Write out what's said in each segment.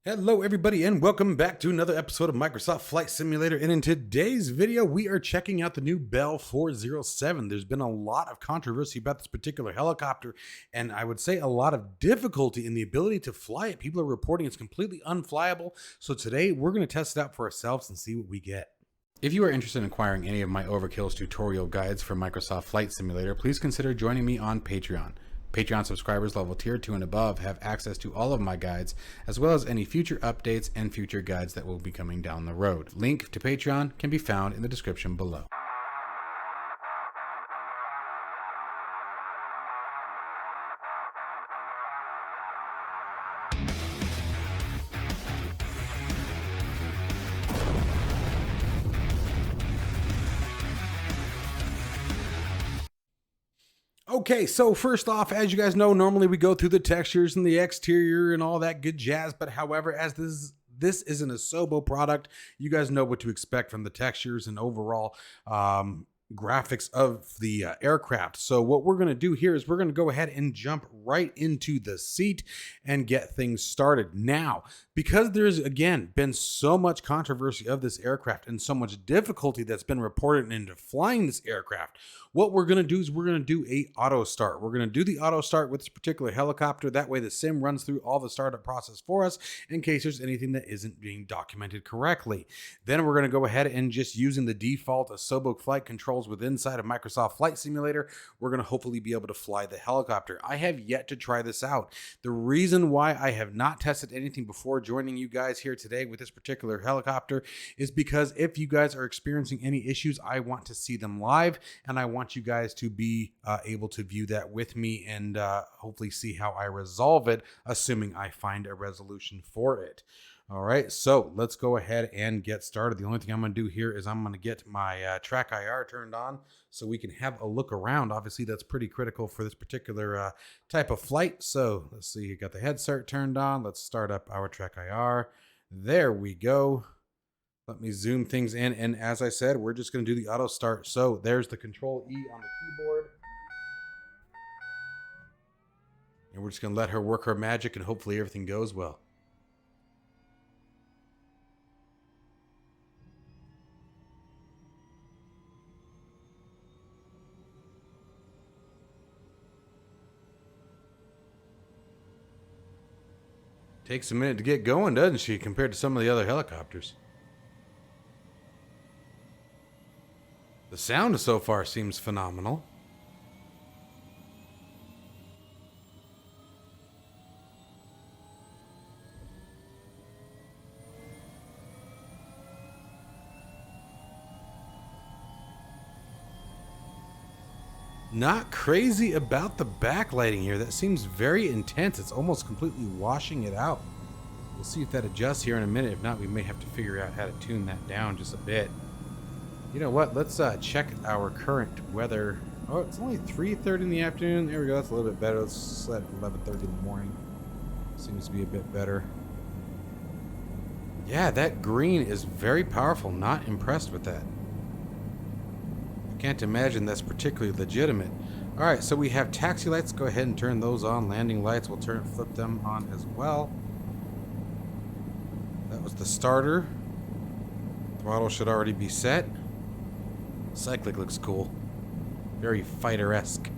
Hello everybody and welcome back to another episode of Microsoft Flight Simulator, and in today's video we are checking out the new Bell 407. There's been a lot of controversy about this particular helicopter, and I would say a lot of difficulty in the ability to fly it. People are reporting it's completely unflyable, so today we're going to test it out for ourselves and see what we get. If you are interested in acquiring any of my Overkills tutorial guides for Microsoft Flight Simulator, please consider joining me on Patreon. Patreon subscribers level tier 2 and above have access to all of my guides, as well as any future updates and future guides that will be coming down the road. Link to Patreon can be found in the description below. Okay, so first off, as you guys know, normally we go through the textures and the exterior and all that good jazz, but however, as this isn't a Sobo product, you guys know what to expect from the textures and overall graphics of the aircraft. So what we're going to do here is we're going to go ahead and jump right into the seat and get things started. Now, because there's again been so much controversy of this aircraft and so much difficulty that's been reported into flying this aircraft, what we're going to do is we're going to do a auto start. We're going to do the auto start with this particular helicopter. That way the sim runs through all the startup process for us in case there's anything that isn't being documented correctly. Then we're going to go ahead and just using the default Sobo flight controls within inside of Microsoft Flight Simulator, we're going to hopefully be able to fly the helicopter. I have yet to try this out. The reason why I have not tested anything before joining you guys here today with this particular helicopter is because if you guys are experiencing any issues, I want to see them live, and I want you guys to be able to view that with me and hopefully see how I resolve it, assuming I find a resolution for it. All right, so let's go ahead and get started. The only thing I'm going to do here is I'm going to get my track IR turned on so we can have a look around. Obviously, that's pretty critical for this particular type of flight. So let's see, you got the head start turned on. Let's start up our track IR. There we go. Let me zoom things in. And as I said, we're just going to do the auto start. So there's the Control E on the keyboard. And we're just going to let her work her magic and hopefully everything goes well. Takes a minute to get going, doesn't she, compared to some of the other helicopters? The sound so far seems phenomenal. Not crazy about the backlighting here. That seems very intense. It's almost completely washing it out. We'll see if that adjusts here in a minute. If not, we may have to figure out how to tune that down just a bit. You know what? Let's check our current weather. Oh, it's only 3:30 in the afternoon. There we go. That's a little bit better. Let's set 11:30 in the morning. Seems to be a bit better. Yeah, that green is very powerful. Not impressed with that. Can't imagine that's particularly legitimate. All right, so we have taxi lights. Go ahead and turn those on. Landing lights, we'll flip them on as well. That was the starter. Throttle should already be set. Cyclic looks cool. Very fighter-esque.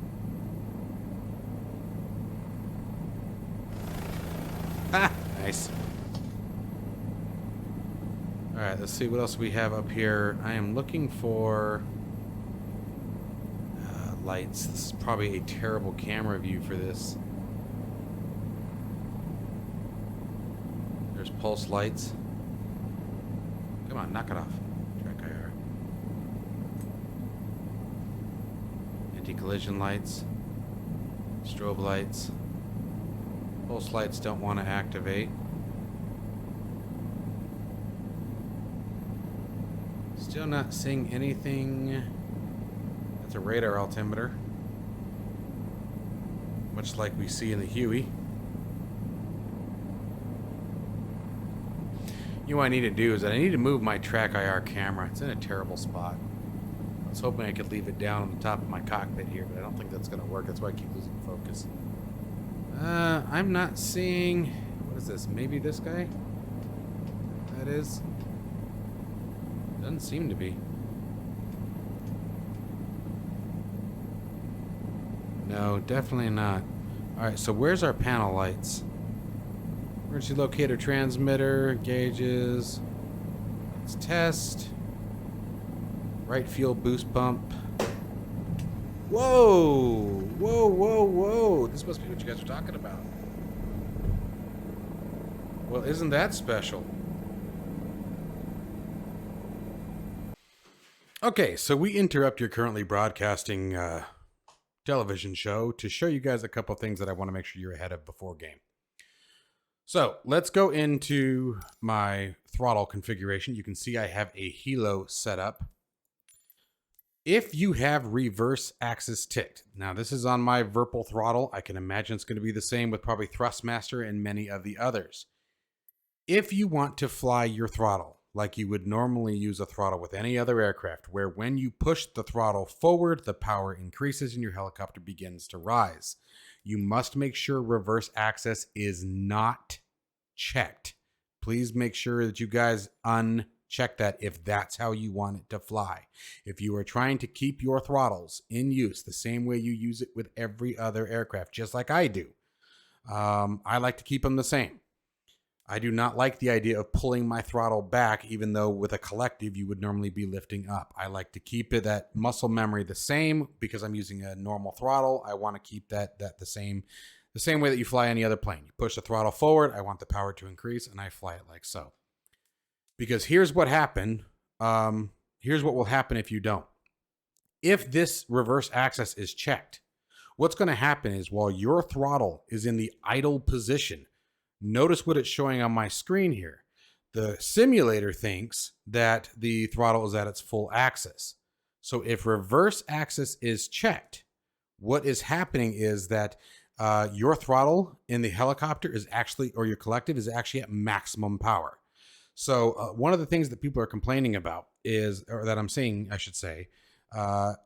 Ah, nice. All right, let's see what else we have up here. I am looking for lights. This is probably a terrible camera view for this. There's pulse lights. Come on, knock it off. Track IR. Anti-collision lights. Strobe lights. Pulse lights don't want to activate. Still not seeing anything. That's a radar altimeter, much like we see in the Huey. You know what I need to do is that I need to move my track IR camera. It's in a terrible spot. I was hoping I could leave it down on the top of my cockpit here, but I don't think that's going to work. That's why I keep losing focus. I'm not seeing... What is this? Maybe this guy? That is? Doesn't seem to be. No, definitely not. Alright, so where's our panel lights? Emergency locator, transmitter, gauges. Let's test. Right fuel boost pump. Whoa! Whoa, whoa, whoa! This must be what you guys are talking about. Well, isn't that special? Okay, so we interrupt your currently broadcasting television show to show you guys a couple things that I want to make sure you're ahead of before game. So let's go into my throttle configuration. You can see I have a helo set up. If you have reverse axis ticked, now this is on my virpil throttle. I can imagine it's going to be the same with probably Thrustmaster and many of the others. If you want to fly your throttle like you would normally use a throttle with any other aircraft, where when you push the throttle forward, the power increases and your helicopter begins to rise, you must make sure reverse access is not checked. Please make sure that you guys uncheck that if that's how you want it to fly. If you are trying to keep your throttles in use the same way you use it with every other aircraft, just like I do, I like to keep them the same. I do not like the idea of pulling my throttle back, even though with a collective you would normally be lifting up. I like to keep it, that muscle memory, the same because I'm using a normal throttle. I want to keep that the same way that you fly any other plane. You push the throttle forward, I want the power to increase, and I fly it like so. Because here's what happened. Here's what will happen if you don't. If this reverse access is checked, what's going to happen is while your throttle is in the idle position, notice what it's showing on my screen here. The simulator thinks that the throttle is at its full axis. So if reverse axis is checked, what is happening is that your throttle in the helicopter is actually, or your collective is actually at maximum power. So one of the things that people are complaining about is, or that I'm seeing, I should say,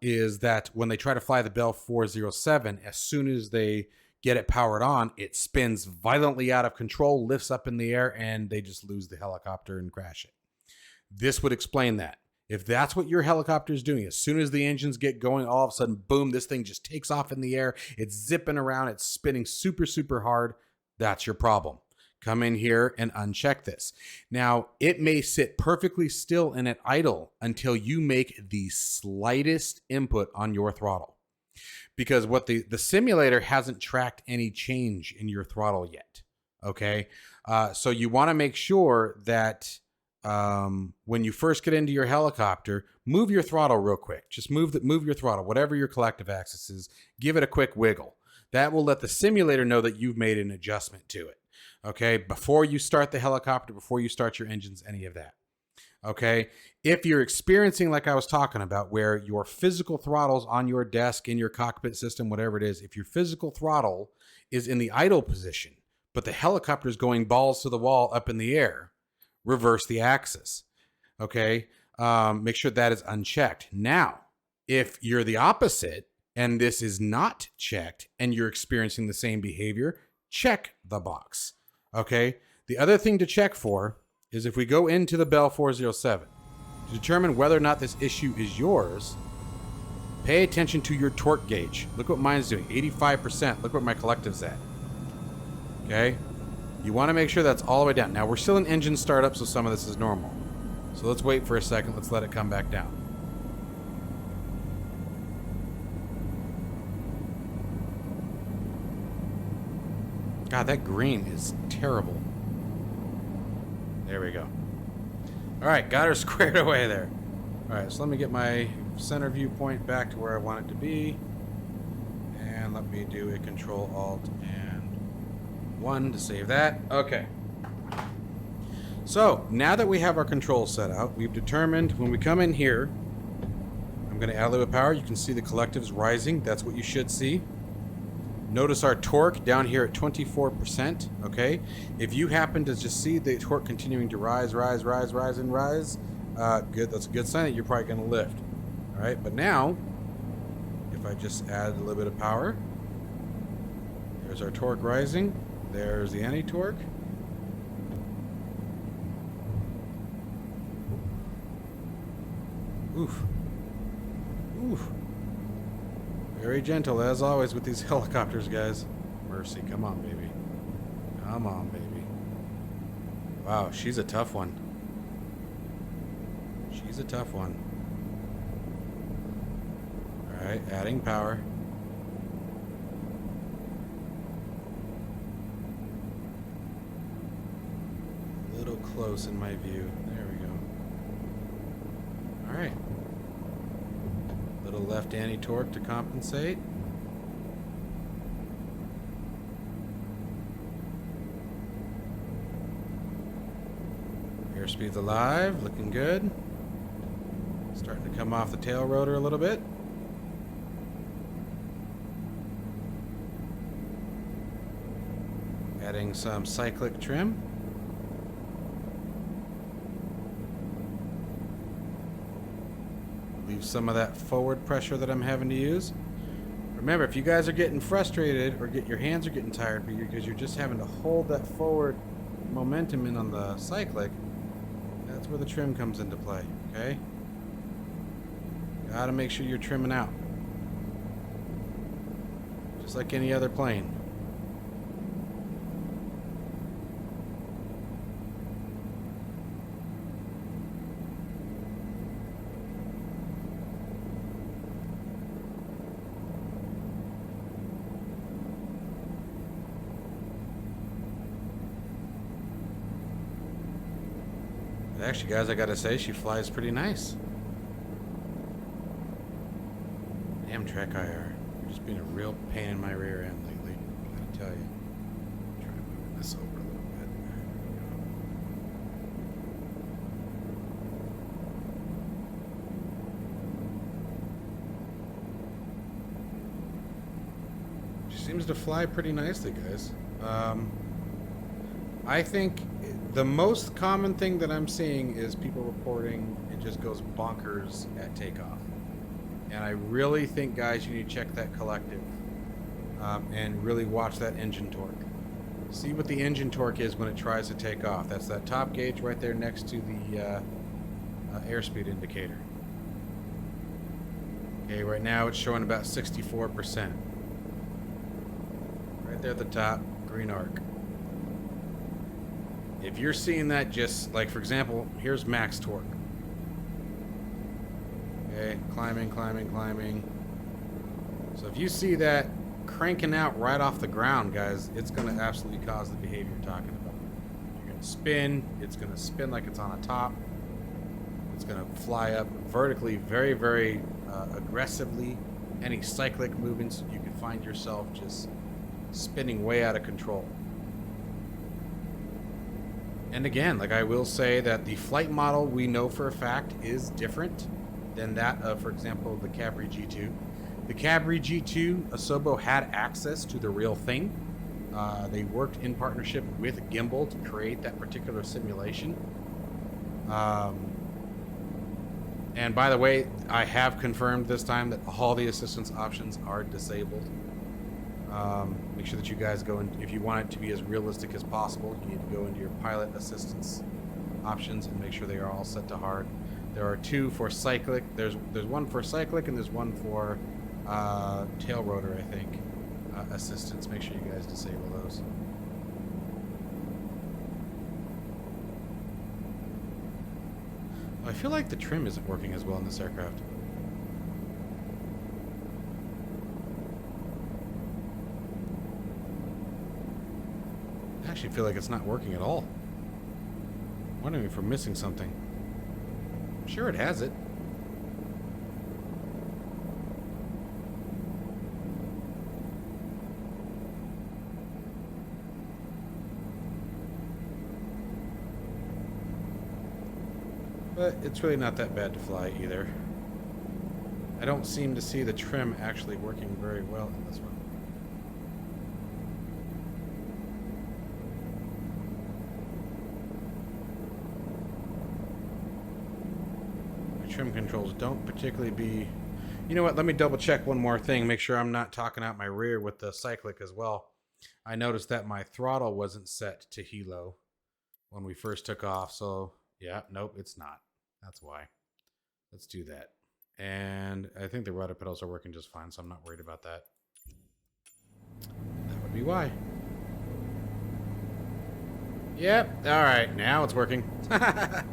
is that when they try to fly the Bell 407, as soon as they get it powered on, it spins violently out of control, lifts up in the air, and they just lose the helicopter and crash it. This would explain that. If that's what your helicopter is doing, as soon as the engines get going, all of a sudden, boom, this thing just takes off in the air. It's zipping around. It's spinning super, super hard. That's your problem. Come in here and uncheck this. Now, it may sit perfectly still and at idle until you make the slightest input on your throttle. Because what the simulator hasn't tracked any change in your throttle yet. Okay, so you want to make sure that when you first get into your helicopter, move your throttle real quick. Just move your throttle, whatever your collective axis is. Give it a quick wiggle. That will let the simulator know that you've made an adjustment to it. Okay, before you start the helicopter, before you start your engines, any of that. Okay, if you're experiencing, like I was talking about, where your physical throttle's on your desk, in your cockpit system, whatever it is, if your physical throttle is in the idle position, but the helicopter is going balls to the wall up in the air, reverse the axis. Okay, make sure that is unchecked. Now, if you're the opposite and this is not checked and you're experiencing the same behavior, check the box. Okay, the other thing to check for is if we go into the Bell 407 to determine whether or not this issue is yours, pay attention to your torque gauge. Look what mine's doing, 85%. Look what my collective's at. Okay, you want to make sure that's all the way down. Now we're still in engine startup, so some of this is normal. So let's wait for a second. Let's let it come back down. God, that green is terrible. There we go. All right, got her squared away there. All right, so let me get my center viewpoint back to where I want it to be. And let me do a Control Alt and 1 to save that. Okay. So now that we have our controls set out, we've determined when we come in here, I'm going to add a little bit of power. You can see the collectives rising. That's what you should see. Notice our torque down here at 24%, okay? If you happen to just see the torque continuing to rise, good, that's a good sign that you're probably gonna lift. All right, but now, if I just add a little bit of power, there's our torque rising, there's the anti-torque, Oof. Oof. Very gentle, as always, with these helicopters, guys. Mercy, come on, baby. Come on, baby. Wow, she's a tough one. She's a tough one. Alright, adding power. A little close in my view. There we go. Alright. Little left anti-torque to compensate. Airspeed's alive, looking good. Starting to come off the tail rotor a little bit. Adding some cyclic trim. Leave some of that forward pressure that I'm having to use. Remember, if you guys are getting frustrated or your hands are getting tired because you're just having to hold that forward momentum in on the cyclic, that's where the trim comes into play, okay? Gotta make sure you're trimming out. Just like any other plane. Actually, guys, I gotta say, she flies pretty nice. Damn Trek IR. You're just being a real pain in my rear end lately. I gotta tell you. Try moving this over a little bit. There we go. She seems to fly pretty nicely, guys. I think the most common thing that I'm seeing is people reporting it just goes bonkers at takeoff. And I really think, guys, you need to check that collective and really watch that engine torque. See what the engine torque is when it tries to take off. That's that top gauge right there next to the airspeed indicator. Okay, right now it's showing about 64%. Right there at the top, green arc. If you're seeing that, just like, for example, here's max torque. Okay, climbing, climbing, climbing. So if you see that cranking out right off the ground, guys, it's going to absolutely cause the behavior you're talking about. You're going to spin. It's going to spin like it's on a top. It's going to fly up vertically very, very aggressively. Any cyclic movements, you can find yourself just spinning way out of control. And again, like, I will say that the flight model we know for a fact is different than that of, for example, the Cabri G2. The Cabri G2, Asobo had access to the real thing. They worked in partnership with Gimbal to create that particular simulation. And by the way, I have confirmed this time that all the assistance options are disabled. Make sure that you guys go in, if you want it to be as realistic as possible, you need to go into your pilot assistance options and make sure they are all set to hard. There are two for cyclic. There's one for cyclic and there's one for tail rotor, I think, assistance. Make sure you guys disable those. I feel like the trim isn't working as well in this aircraft. I actually feel like it's not working at all. I'm wondering if we're missing something. I'm sure it has it. But it's really not that bad to fly either. I don't seem to see the trim actually working very well in this one. Trim controls don't particularly be... You know what, let me double check one more thing, make sure I'm not talking out my rear with the cyclic as well. I noticed that my throttle wasn't set to helo when we first took off, so yeah, nope, it's not. That's why. Let's do that. And I think the rudder pedals are working just fine, so I'm not worried about that. That would be why. Yep. All right. Now it's working. I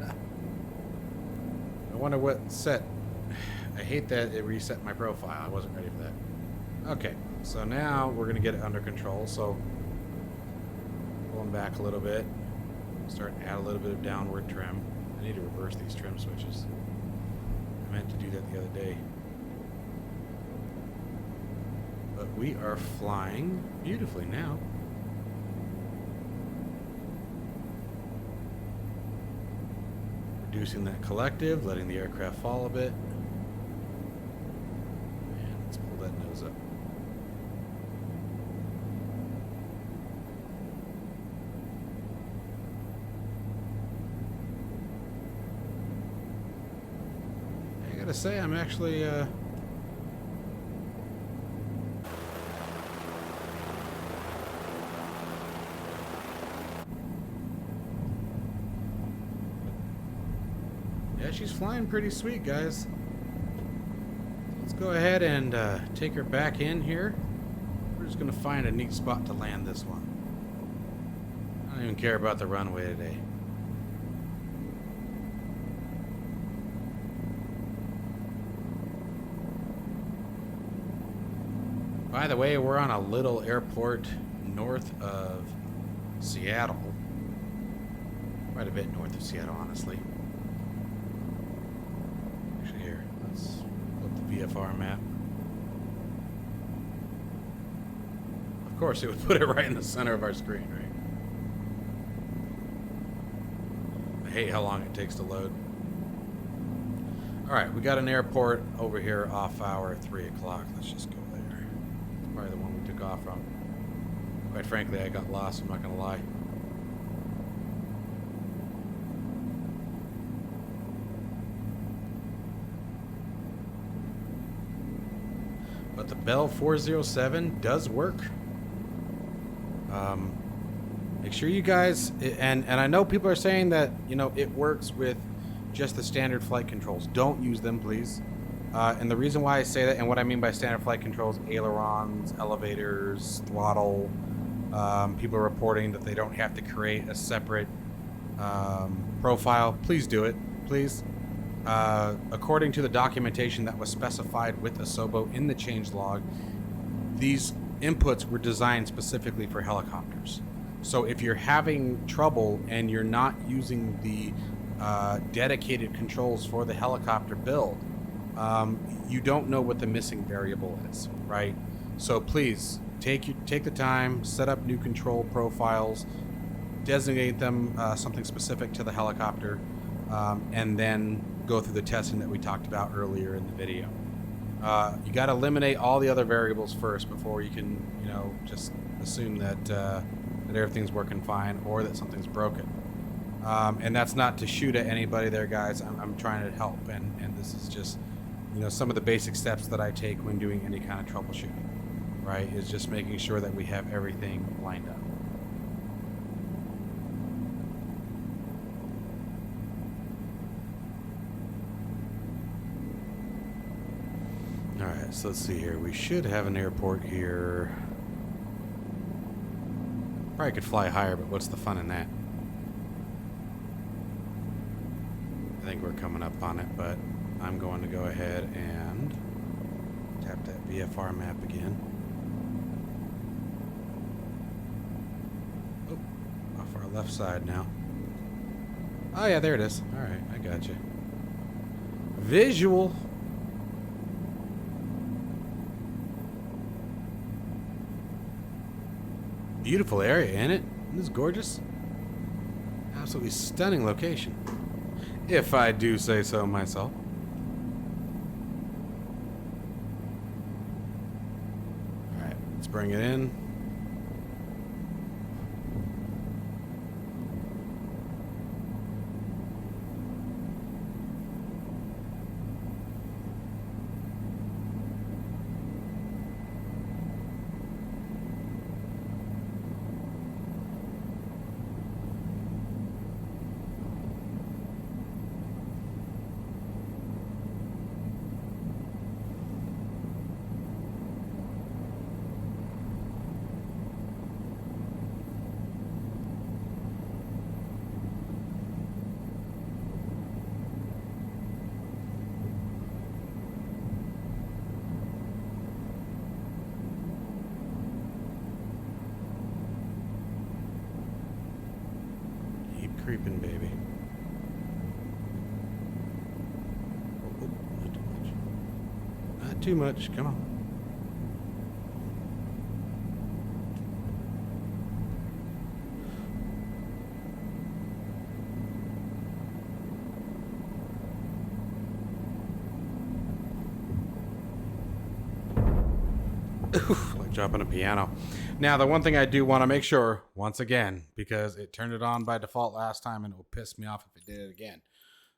wonder what set. I hate that it reset my profile. I wasn't ready for that. Okay. So now we're going to get it under control. So pulling back a little bit. Start to add a little bit of downward trim. I need to reverse these trim switches. I meant to do that the other day. But we are flying beautifully now. Reducing that collective, letting the aircraft fall a bit. And let's pull that nose up. I gotta say, I'm actually yeah, she's flying pretty sweet, guys. Let's go ahead and take her back in here. We're just gonna find a neat spot to land this one. I don't even care about the runway today. By the way, we're on a little airport north of Seattle. Quite a bit north of Seattle, honestly. Actually, here, let's flip the VFR map. Of course, it would put it right in the center of our screen, right? I hate how long it takes to load. All right, we got an airport over here off hour 3 o'clock. Let's just go there. It's probably the one we took off from. Quite frankly, I got lost, I'm not gonna lie. But the Bell 407 does work. Make sure you guys, and I know people are saying that, you know, it works with just the standard flight controls. Don't use them, please. And the reason why I say that, and what I mean by standard flight controls, ailerons, elevators, throttle, people are reporting that they don't have to create a separate profile. Please do it, please. According to the documentation that was specified with Asobo in the changelog, these inputs were designed specifically for helicopters. So if you're having trouble and you're not using the dedicated controls for the helicopter build, you don't know what the missing variable is, right? So please take the time, set up new control profiles, designate them something specific to the helicopter, and then go through the testing that we talked about earlier in the video. You got to eliminate all the other variables first before you can, you know, just assume that that everything's working fine or that something's broken. And that's not to shoot at anybody there, guys. I'm trying to help, and this is just, you know, some of the basic steps that I take when doing any kind of troubleshooting, right? Is just making sure that we have everything lined up. All right, so let's see here. We should have an airport here. Probably could fly higher, but what's the fun in that? I think we're coming up on it, but I'm going to go ahead and tap that VFR map again. Oh, off our left side now. Oh yeah, there it is. All right, I got you. Visual. Beautiful area, ain't it? Isn't this gorgeous? Absolutely stunning location. If I do say so myself. Alright, let's bring it in. creeping, baby. Oh, not too much. Not too much. Come on. Like dropping a piano. Now, the one thing I do want to make sure, once again, because it turned it on by default last time and it will piss me off if it did it again.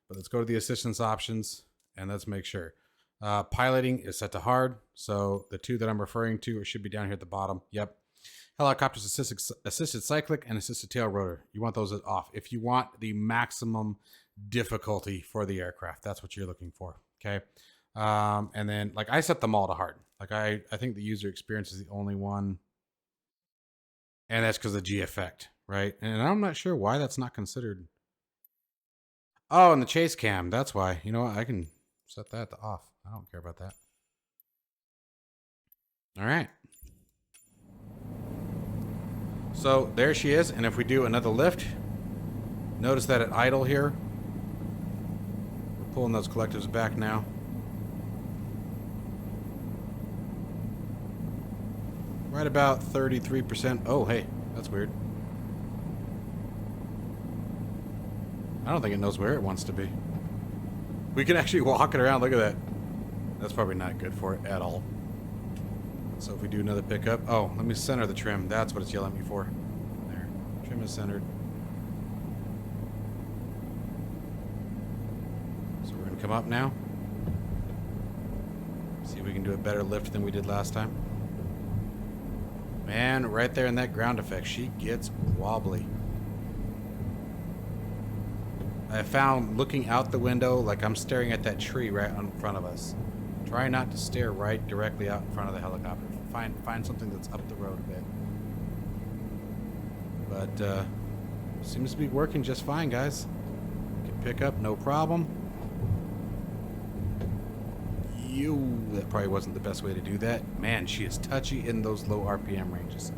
But let's go to the assistance options and let's make sure. Piloting is set to hard. So the two that I'm referring to should be down here at the bottom. Yep. Helicopters assisted cyclic and assisted tail rotor. You want those off. If you want the maximum difficulty for the aircraft, that's what you're looking for. Okay. And then like I set them all to hard. Like I think the user experience is the only one. And that's because of the G effect, right? And I'm not sure why that's not considered. Oh, and the chase cam. That's why. You know what? I can set that to off. I don't care about that. All right. So there she is. And if we do another lift, notice that at idle here, we're pulling those collectives back now. Right about 33%. Oh, hey, that's weird. I don't think it knows where it wants to be. We can actually walk it around. Look at that. That's probably not good for it at all. So if we do another pickup. Oh, let me center the trim. That's what it's yelling at me for. There. Trim is centered. So we're going to come up now. See if we can do a better lift than we did last time. Man, right there in that ground effect, she gets wobbly. I found looking out the window, like I'm staring at that tree right in front of us. Try not to stare right directly out in front of the helicopter. Find something that's up the road a bit. But seems to be working just fine, guys. Can pick up, no problem. That probably wasn't the best way to do that. Man, she is touchy in those low RPM ranges.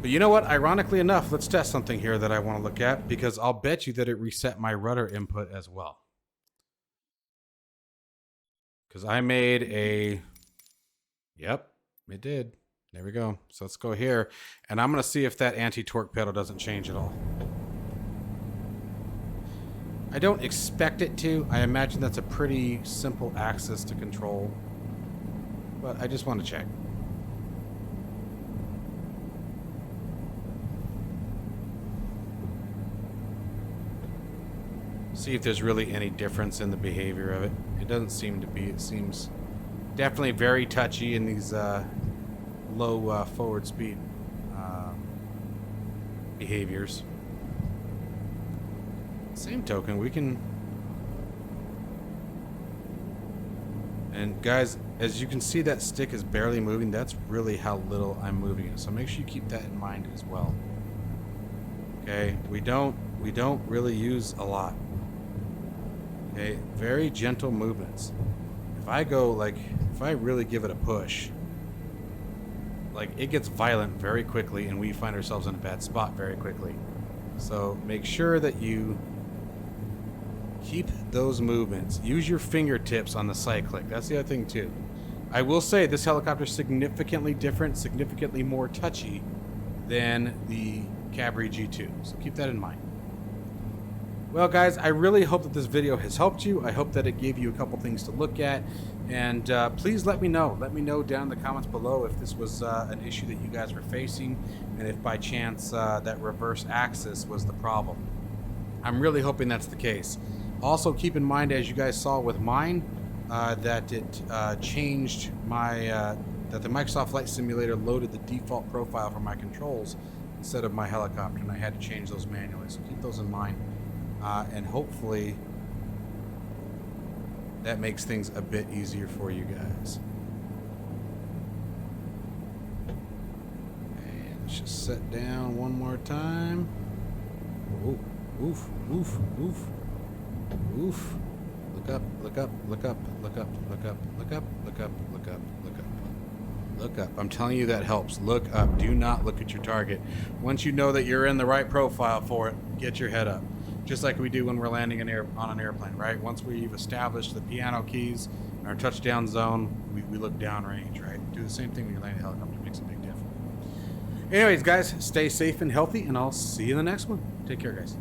But you know what? Ironically enough, let's test something here that I want to look at, because I'll bet you that it reset my rudder input as well. Because I made a... Yep, it did. There we go. So let's go here. And I'm going to see if that anti-torque pedal doesn't change at all. I don't expect it to. I imagine that's a pretty simple axis to control. But I just want to check. See if there's really any difference in the behavior of it. It doesn't seem to be. It seems definitely very touchy in these low forward speed behaviors. Same token, we can... And guys, as you can see, that stick is barely moving. That's really how little I'm moving it. So make sure you keep that in mind as well. Okay, we don't really use a lot. Okay, very gentle movements. If I go if I really give it a push, it gets violent very quickly and we find ourselves in a bad spot very quickly. So make sure that you keep those movements. Use your fingertips on the cyclic. That's the other thing too. I will say this helicopter is significantly different, significantly more touchy than the Cabri G2. So keep that in mind. Well guys, I really hope that this video has helped you. I hope that it gave you a couple things to look at. And please let me know. Let me know down in the comments below if this was an issue that you guys were facing, and if by chance that reverse axis was the problem. I'm really hoping that's the case. Also keep in mind, as you guys saw with mine, that it changed my, that the Microsoft Flight Simulator loaded the default profile for my controls instead of my helicopter, and I had to change those manually. So keep those in mind. And hopefully that makes things a bit easier for you guys. And let's just set down one more time. Ooh, oof, oof, oof, oof. Look up, look up, look up, look up, look up, look up, look up, look up, look up. Look up. I'm telling you that helps. Look up. Do not look at your target. Once you know that you're in the right profile for it, get your head up. Just like we do when we're landing on an airplane, right? Once we've established the piano keys and our touchdown zone, we look downrange, right? Do the same thing when you're landing a helicopter. It makes a big difference. Anyways, guys, stay safe and healthy, and I'll see you in the next one. Take care, guys.